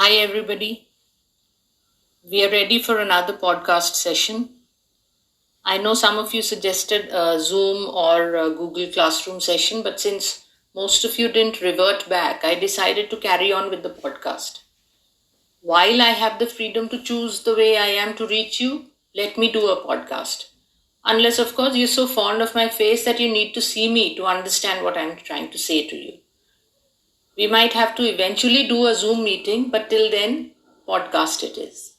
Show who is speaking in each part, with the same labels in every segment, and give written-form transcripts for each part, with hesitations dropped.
Speaker 1: Hi, everybody. We are ready for another podcast session. I know some of you suggested a Zoom or a Google Classroom session, but since most of you didn't revert back, I decided to carry on with the podcast. While I have the freedom to choose the way I am to reach you, let me do a podcast. Unless, of course, you're so fond of my face that you need to see me to understand what I'm trying to say to you. We might have to eventually do a Zoom meeting, but till then, podcast it is.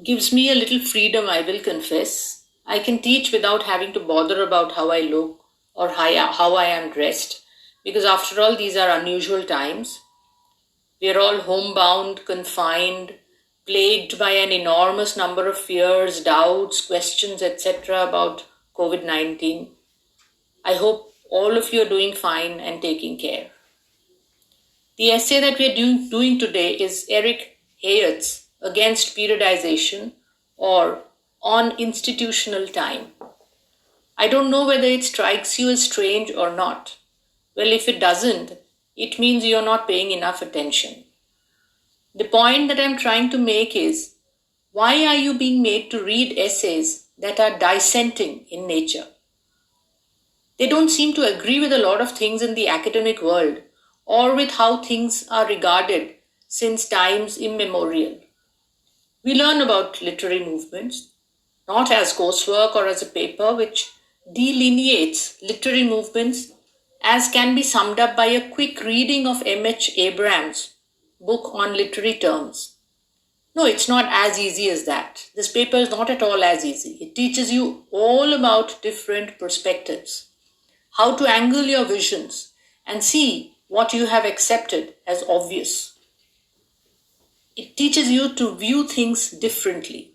Speaker 1: Gives me a little freedom, I will confess. I can teach without having to bother about how I look or how I am dressed, because after all, these are unusual times. We are all homebound, confined, plagued by an enormous number of fears, doubts, questions, etc. about COVID 19. I hope all of you are doing fine and taking care. The essay that we are doing today is Eric Hayot's Against Periodization or On Institutional Time. I don't know whether it strikes you as strange or not. Well, if it doesn't, it means you're not paying enough attention. The point that I'm trying to make is, why are you being made to read essays that are dissenting in nature? They don't seem to agree with a lot of things in the academic world or with how things are regarded since times immemorial. We learn about literary movements, not as coursework or as a paper which delineates literary movements as can be summed up by a quick reading of M.H. Abrams' book on literary terms. No, it's not as easy as that. This paper is not at all as easy. It teaches you all about different perspectives, how to angle your visions and see what you have accepted as obvious. It teaches you to view things differently.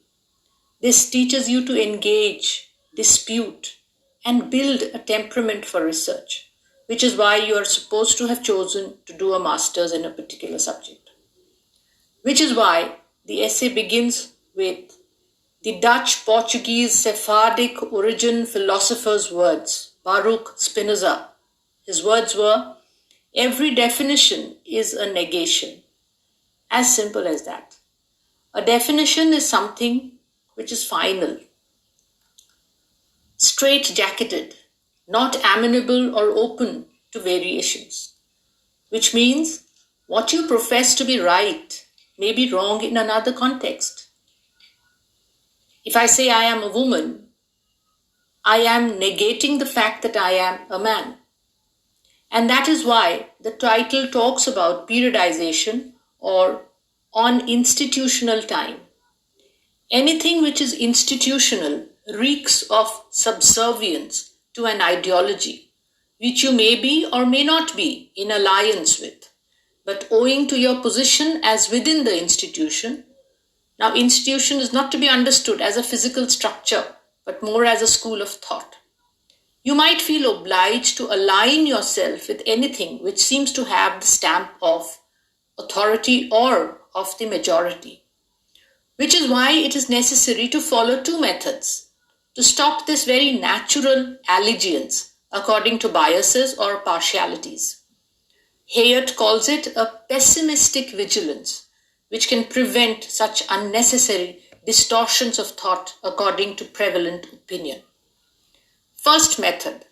Speaker 1: This teaches you to engage, dispute, and build a temperament for research, which is why you are supposed to have chosen to do a master's in a particular subject. Which is why the essay begins with the Dutch, Portuguese, Sephardic origin philosopher's words, Baruch Spinoza. His words were, every definition is a negation. As simple as that. A definition is something which is final, straight-jacketed, not amenable or open to variations, which means what you profess to be right may be wrong in another context. If I say I am a woman, I am negating the fact that I am a man. And that is why the title talks about periodization or on institutional time. Anything which is institutional reeks of subservience to an ideology, which you may be or may not be in alliance with, but owing to your position as within the institution. Now, institution is not to be understood as a physical structure, but more as a school of thought. You might feel obliged to align yourself with anything which seems to have the stamp of authority or of the majority, which is why it is necessary to follow two methods to stop this very natural allegiance according to biases or partialities. Hayot calls it a pessimistic vigilance, which can prevent such unnecessary distortions of thought according to prevalent opinion. First method,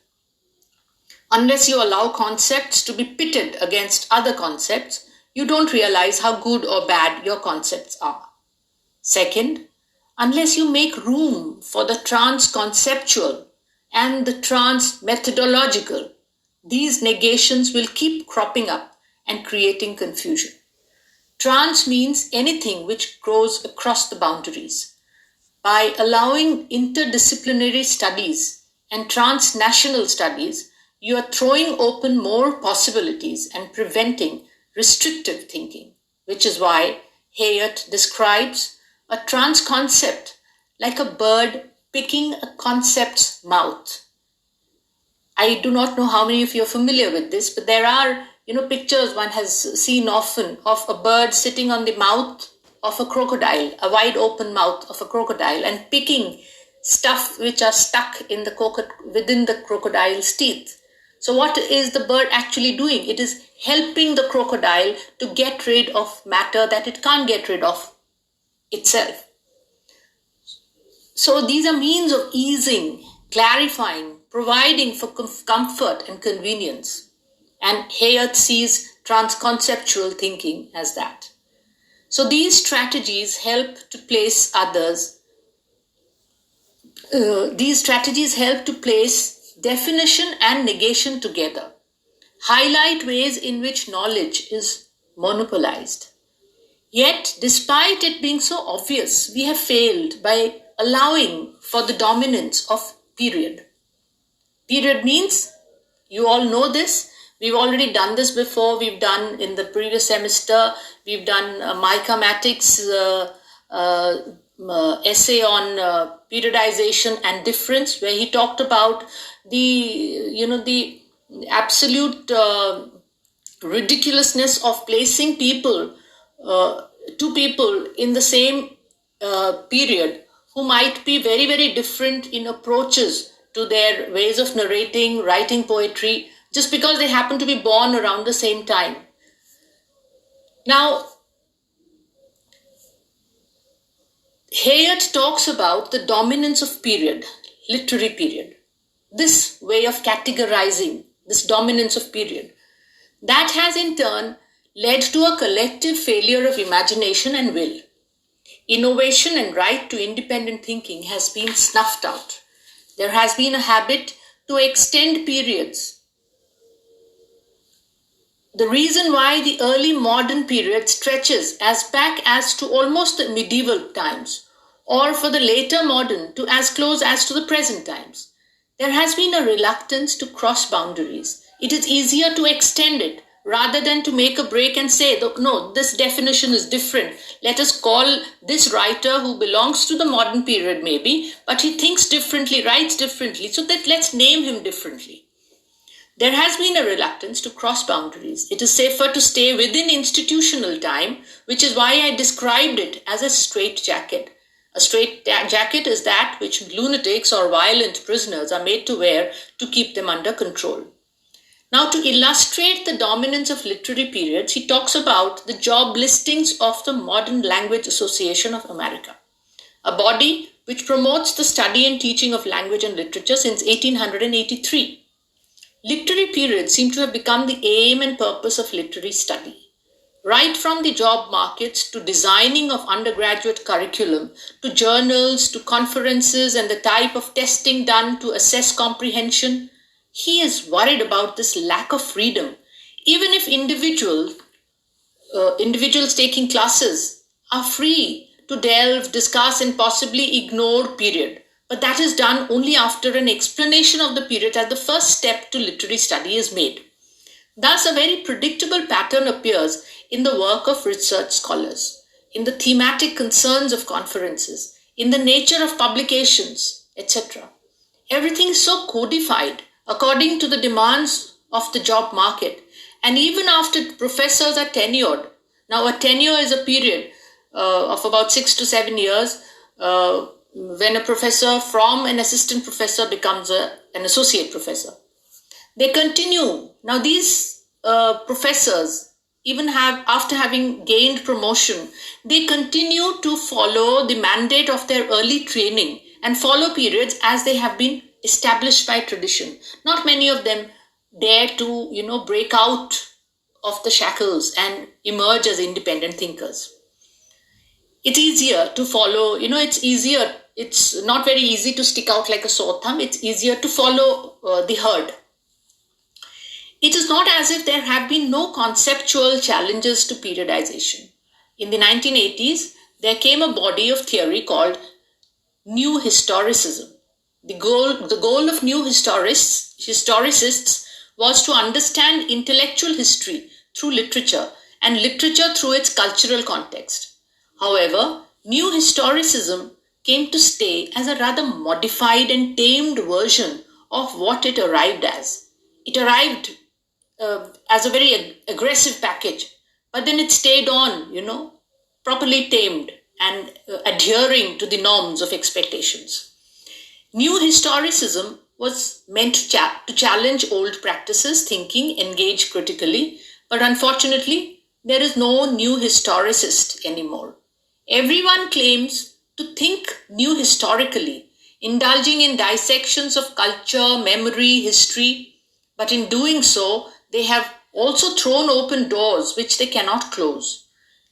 Speaker 1: unless you allow concepts to be pitted against other concepts, you don't realize how good or bad your concepts are. Second, unless you make room for the trans-conceptual and the trans-methodological, these negations will keep cropping up and creating confusion. Trans means anything which grows across the boundaries. By allowing interdisciplinary studies and transnational studies, you are throwing open more possibilities and preventing restrictive thinking, which is why Hayot describes a trans concept like a bird picking a concept's mouth. I do not know how many of you are familiar with this, but there are, pictures one has seen often of a bird sitting on the mouth of a crocodile, a wide open mouth of a crocodile, and picking stuff which are stuck in within the crocodile's teeth. So, what is the bird actually doing? It is helping the crocodile to get rid of matter that it can't get rid of itself. So, these are means of easing, clarifying, providing for comfort and convenience. And Hayot sees transconceptual thinking as that. So, these strategies help to place others. These strategies help to place definition and negation together, highlight ways in which knowledge is monopolized. Yet, despite it being so obvious, we have failed by allowing for the dominance of period. Period means, you all know this, we've already done this before, we've done in the previous semester, we've done Micah Matic's essay on periodization and difference, where he talked about the absolute ridiculousness of placing two people in the same period who might be very, very different in approaches to their ways of narrating, writing poetry, just because they happen to be born around the same time. Now, Hayot talks about the dominance of period, literary period. This way of categorizing, this dominance of period, that has in turn led to a collective failure of imagination and will. Innovation and right to independent thinking has been snuffed out. There has been a habit to extend periods. The reason why the early modern period stretches as back as to almost the medieval times, or for the later modern to as close as to the present times. There has been a reluctance to cross boundaries. It is easier to extend it rather than to make a break and say, no, this definition is different. Let us call this writer who belongs to the modern period maybe, but he thinks differently, writes differently, so that let's name him differently. There has been a reluctance to cross boundaries. It is safer to stay within institutional time, which is why I described it as a straitjacket. A straitjacket is that which lunatics or violent prisoners are made to wear to keep them under control. Now, to illustrate the dominance of literary periods, he talks about the job listings of the Modern Language Association of America, a body which promotes the study and teaching of language and literature since 1883. Literary periods seem to have become the aim and purpose of literary study. Right from the job markets to designing of undergraduate curriculum, to journals, to conferences and the type of testing done to assess comprehension, he is worried about this lack of freedom. Even if individuals taking classes are free to delve, discuss and possibly ignore period. But that is done only after an explanation of the period as the first step to literary study is made. Thus, a very predictable pattern appears in the work of research scholars, in the thematic concerns of conferences, in the nature of publications, etc. Everything is so codified according to the demands of the job market. And even after professors are tenured, now a tenure is a period of about 6 to 7 years, when a professor from an assistant professor becomes an associate professor. They continue. Now these professors, even after having gained promotion, they continue to follow the mandate of their early training and follow periods as they have been established by tradition. Not many of them dare to, break out of the shackles and emerge as independent thinkers. It's easier to follow, it's not very easy to stick out like a sore thumb. It's easier to follow the herd. It is not as if there have been no conceptual challenges to periodization. In the 1980s, there came a body of theory called New Historicism. The goal of new historicists was to understand intellectual history through literature and literature through its cultural context. However, New Historicism came to stay as a rather modified and tamed version of what it arrived as. It arrived as a very aggressive package, but then it stayed on, properly tamed and adhering to the norms of expectations. New Historicism was meant to challenge old practices, thinking, engage critically, but unfortunately, there is no new historicist anymore. Everyone claims to think new historically, indulging in dissections of culture, memory, history, but in doing so, they have also thrown open doors which they cannot close.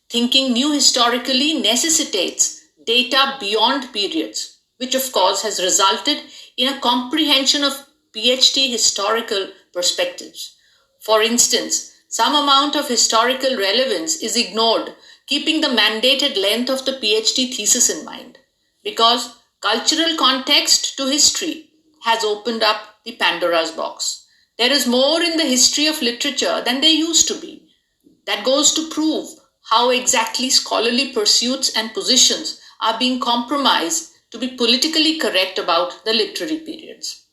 Speaker 1: Thinking new historically necessitates data beyond periods, which of course has resulted in a comprehension of PhD historical perspectives. For instance, some amount of historical relevance is ignored, keeping the mandated length of the PhD thesis in mind, because cultural context to history has opened up the Pandora's box. There is more in the history of literature than there used to be. That goes to prove how exactly scholarly pursuits and positions are being compromised to be politically correct about the literary periods.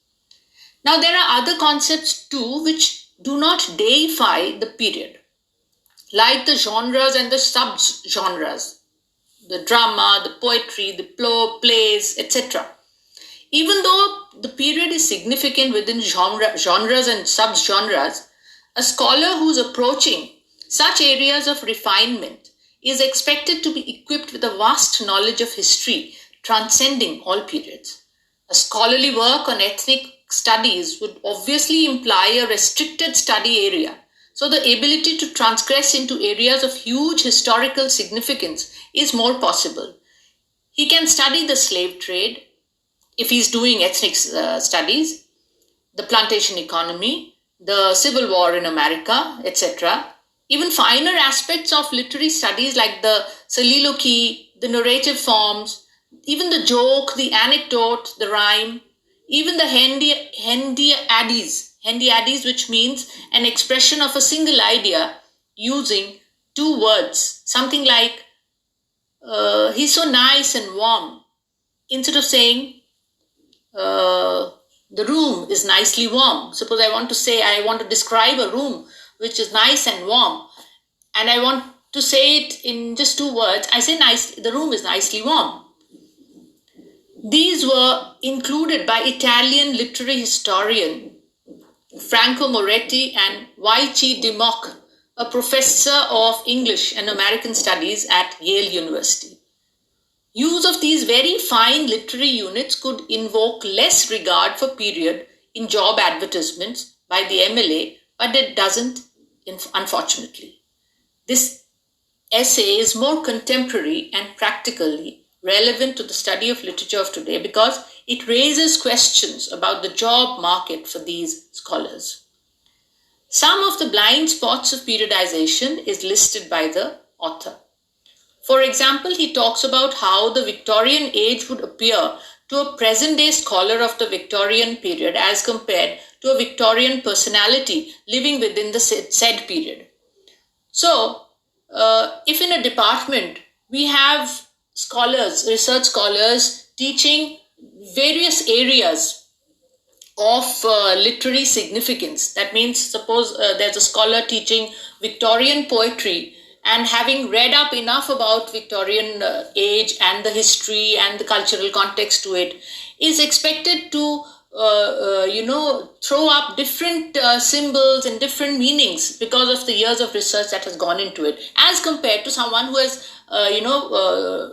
Speaker 1: Now, there are other concepts too which do not deify the period, like the genres and the subgenres, the drama, the poetry, the plays, etc. Even though the period is significant within genres and subgenres, a scholar who's approaching such areas of refinement is expected to be equipped with a vast knowledge of history transcending all periods. A scholarly work on ethnic studies would obviously imply a restricted study area, so the ability to transgress into areas of huge historical significance is more possible. He can study the slave trade, if he's doing ethnic studies, the plantation economy, the Civil War in America, etc. Even finer aspects of literary studies like the soliloquy, the narrative forms, even the joke, the anecdote, the rhyme, even the hendiadis, which means an expression of a single idea using two words, something like, he's so nice and warm, instead of saying, uh, the room is nicely warm. Suppose I want to describe a room which is nice and warm, and I want to say it in just two words. I say nice, the room is nicely warm. These were included by Italian literary historian Franco Moretti and Y.C. Dimock, a professor of English and American Studies at Yale University. Use of these very fine literary units could invoke less regard for period in job advertisements by the MLA, but it doesn't, unfortunately. This essay is more contemporary and practically relevant to the study of literature of today because it raises questions about the job market for these scholars. Some of the blind spots of periodization is listed by the author. For example, he talks about how the Victorian age would appear to a present day scholar of the Victorian period as compared to a Victorian personality living within the said period. So, if in a department we have scholars, research scholars teaching various areas of literary significance, that means suppose there's a scholar teaching Victorian poetry and having read up enough about Victorian age and the history and the cultural context to it, is expected to throw up different symbols and different meanings because of the years of research that has gone into it, as compared to someone who has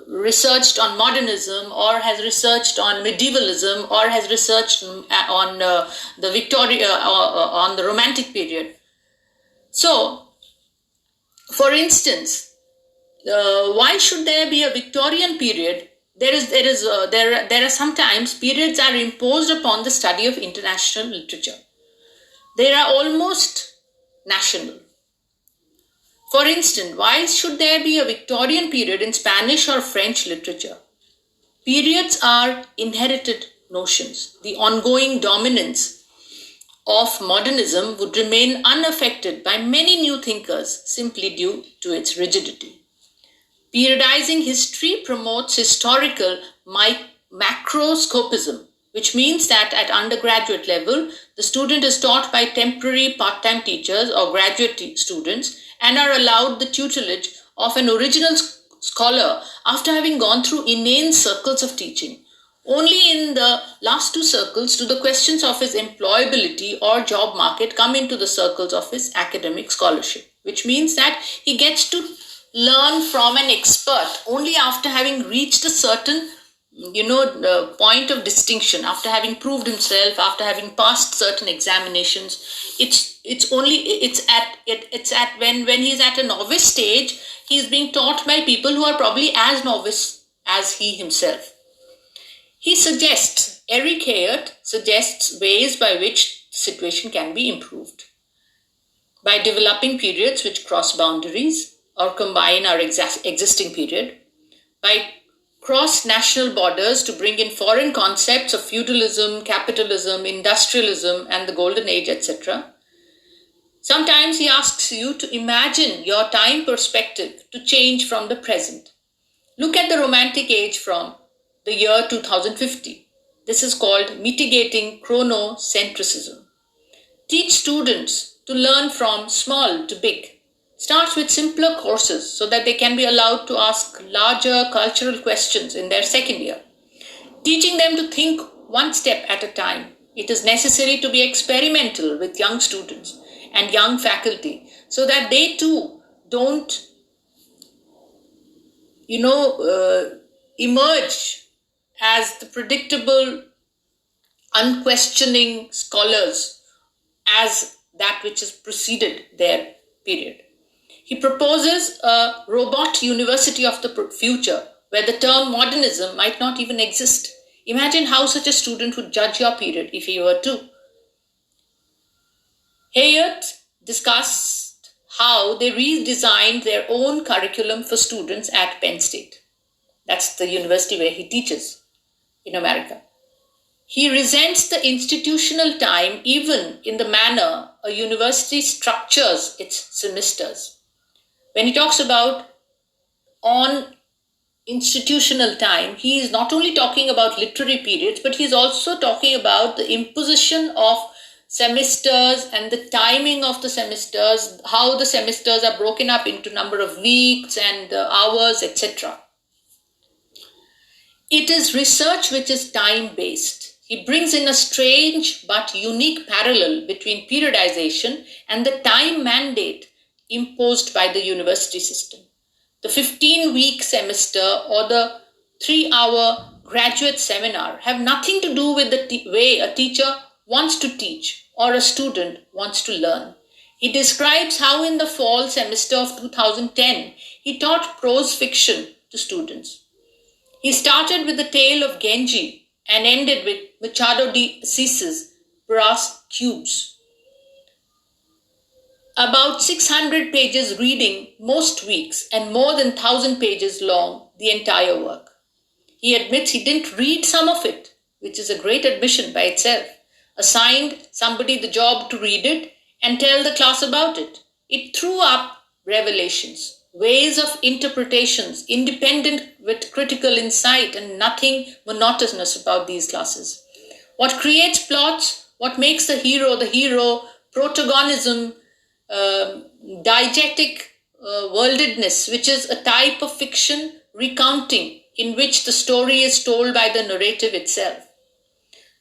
Speaker 1: researched on modernism or has researched on medievalism or has researched on the Victoria on the Romantic period. So, for instance, why should there be a Victorian period? There are sometimes periods are imposed upon the study of international literature. They are almost national. For instance, why should there be a Victorian period in Spanish or French literature? Periods are inherited notions. The ongoing dominance of modernism would remain unaffected by many new thinkers simply due to its rigidity. Periodizing history promotes historical macroscopism, which means that at undergraduate level, the student is taught by temporary part-time teachers or graduate students and are allowed the tutelage of an original scholar after having gone through inane circles of teaching. Only in the last two circles do the questions of his employability or job market come into the circles of his academic scholarship, which means that he gets to learn from an expert only after having reached a certain point of distinction, after having proved himself, after having passed certain examinations. It's at when he's at a novice stage, he's being taught by people who are probably as novice as he himself. Eric Hayot suggests ways by which the situation can be improved. By developing periods which cross boundaries or combine our existing period, by cross national borders to bring in foreign concepts of feudalism, capitalism, industrialism, and the golden age, etc. Sometimes he asks you to imagine your time perspective to change from the present. Look at the Romantic Age from the year 2050. This is called mitigating chronocentrism. Teach students to learn from small to big. Start with simpler courses so that they can be allowed to ask larger cultural questions in their second year. Teaching them to think one step at a time. It is necessary to be experimental with young students and young faculty so that they too don't emerge as the predictable, unquestioning scholars as that which has preceded their period. He proposes a robot university of the future where the term modernism might not even exist. Imagine how such a student would judge your period if he were to. Hayot discussed how they redesigned their own curriculum for students at Penn State. That's the university where he teaches in America. He resents the institutional time even in the manner a university structures its semesters. When he talks about on institutional time, he is not only talking about literary periods, but he's also talking about the imposition of semesters and the timing of the semesters, how the semesters are broken up into number of weeks and hours, etc. It is research which is time-based. He brings in a strange but unique parallel between periodization and the time mandate imposed by the university system. The 15-week semester or the 3-hour graduate seminar have nothing to do with the way a teacher wants to teach or a student wants to learn. He describes how in the fall semester of 2010, he taught prose fiction to students. He started with the tale of Genji and ended with Machado de Asis's Brass Cubes. About 600 pages reading most weeks and more than 1,000 pages long the entire work. He admits he didn't read some of it, which is a great admission by itself. Assigned somebody the job to read it and tell the class about it. It threw up revelations, ways of interpretations, independent with critical insight, and nothing monotonous about these classes. What creates plots, what makes the hero, protagonism, diegetic worldedness, which is a type of fiction recounting in which the story is told by the narrative itself.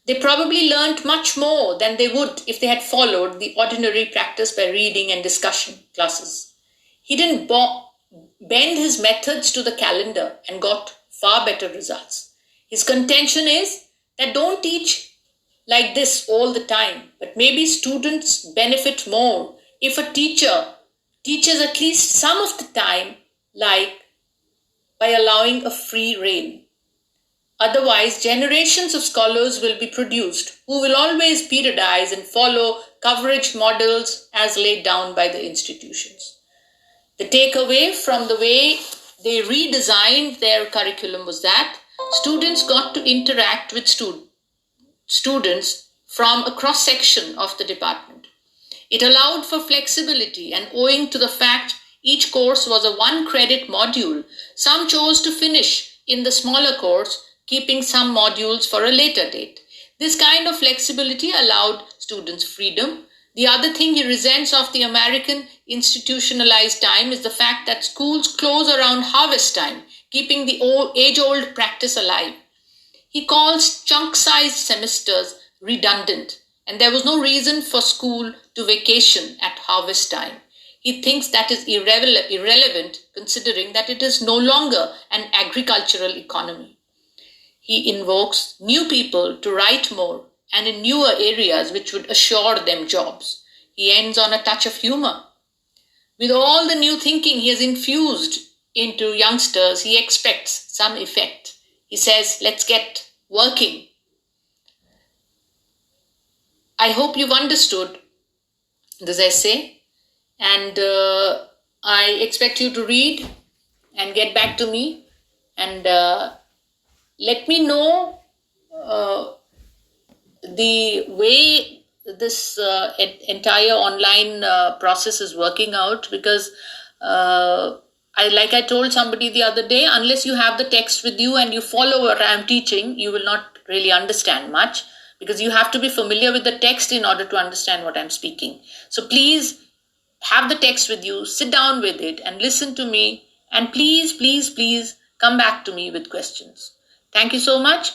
Speaker 1: They probably learned much more than they would if they had followed the ordinary practice by reading and discussion classes. He didn't bend his methods to the calendar and got far better results. His contention is that don't teach like this all the time, but maybe students benefit more if a teacher teaches at least some of the time, like by allowing a free rein. Otherwise, generations of scholars will be produced who will always periodize and follow coverage models as laid down by the institutions. The takeaway from the way they redesigned their curriculum was that students got to interact with students from a cross section of the department. It allowed for flexibility, and owing to the fact each course was a 1-credit module, some chose to finish in the smaller course, keeping some modules for a later date. This kind of flexibility allowed students freedom. The other thing he resents of the American institutionalized time is the fact that schools close around harvest time, keeping the age-old practice alive. He calls chunk-sized semesters redundant, and there was no reason for school to vacation at harvest time. He thinks that is irrelevant considering that it is no longer an agricultural economy. He invokes new people to write more and in newer areas which would assure them jobs. He ends on a touch of humor. With all the new thinking he has infused into youngsters, he expects some effect. He says, let's get working. I hope you've understood this essay, and I expect you to read and get back to me and let me know uh, the way this entire online process is working out, because like I told somebody the other day, unless you have the text with you and you follow what I'm teaching, you will not really understand much, because you have to be familiar with the text in order to understand what I'm speaking. So please have the text with you, sit down with it and listen to me, and please, please, please come back to me with questions. Thank you so much.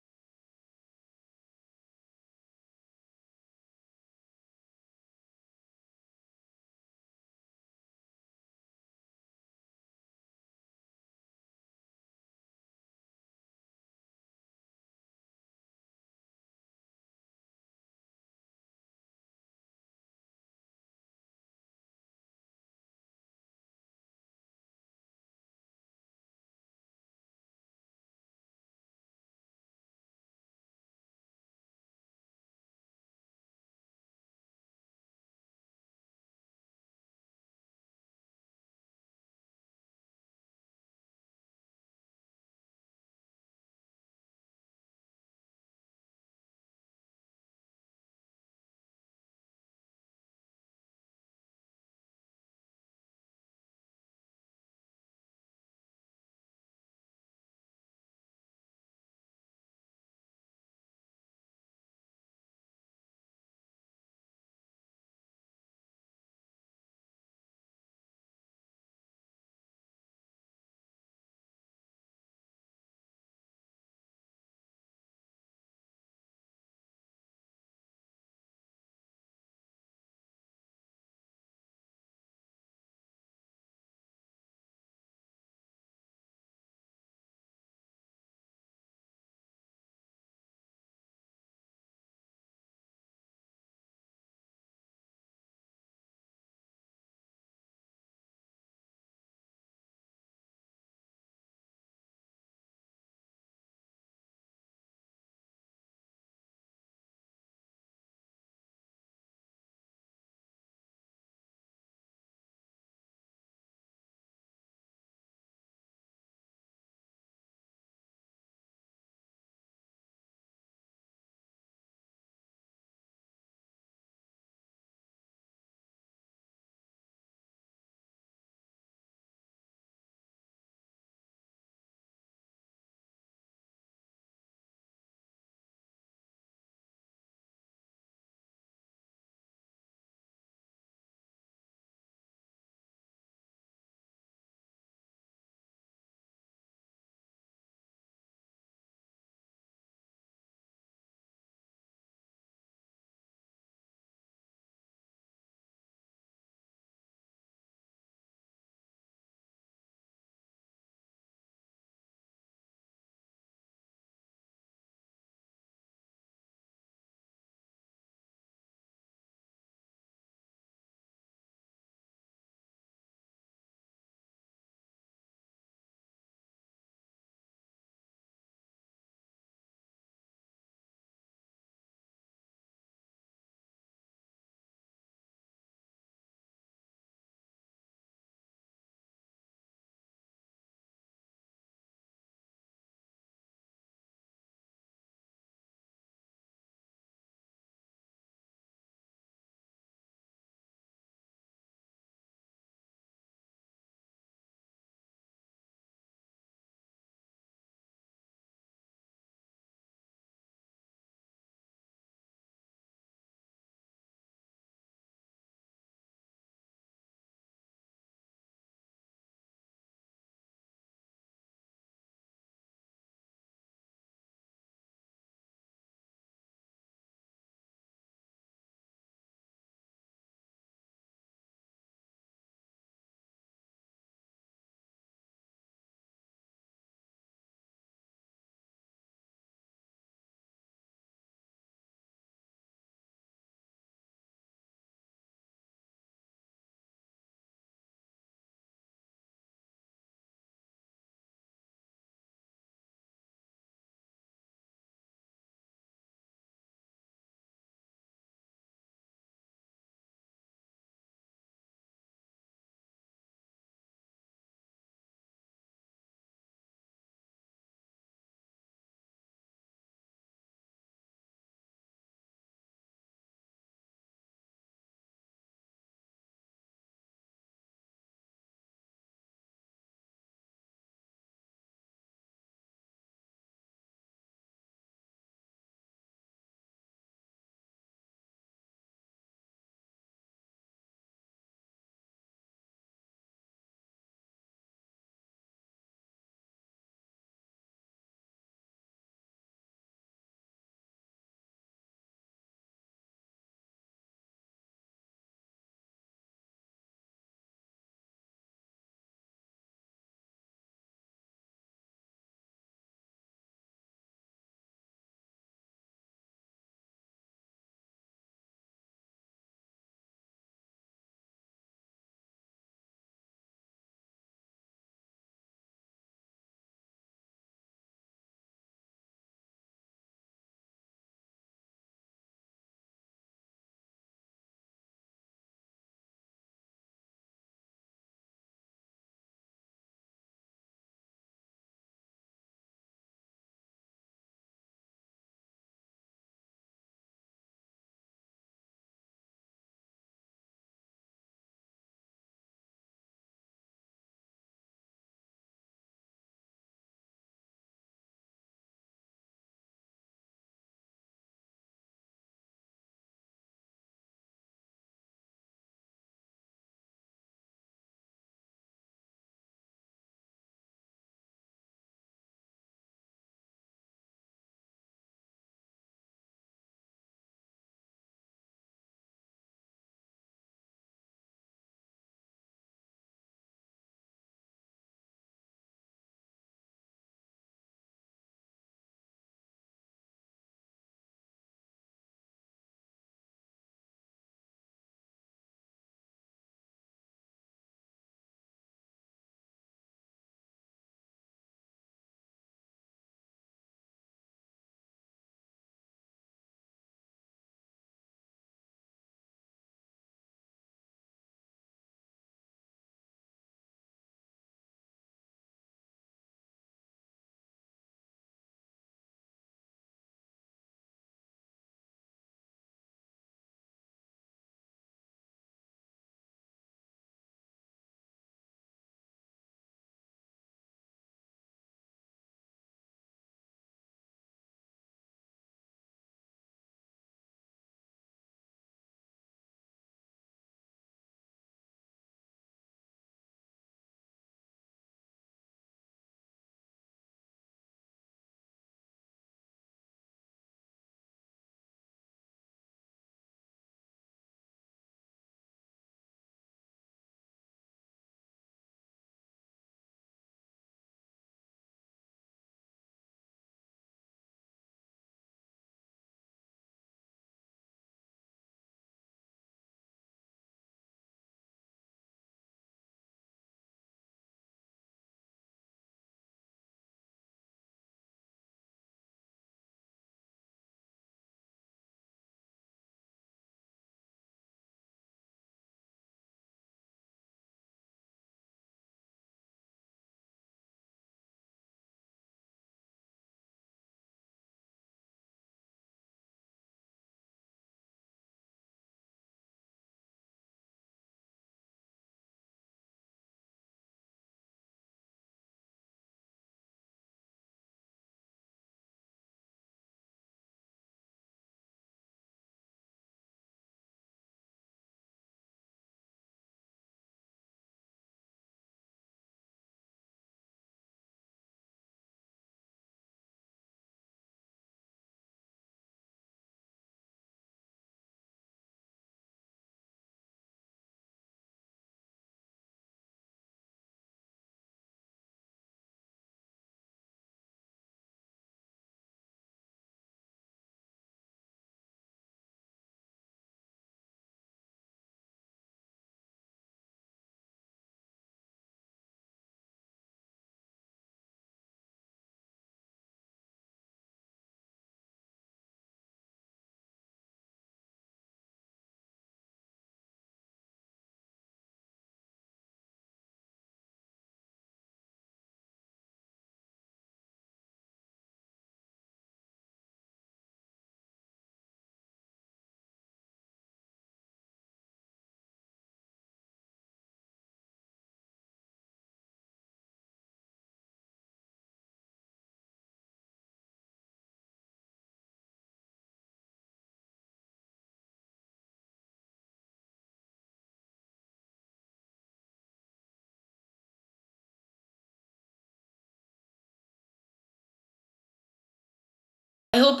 Speaker 1: hope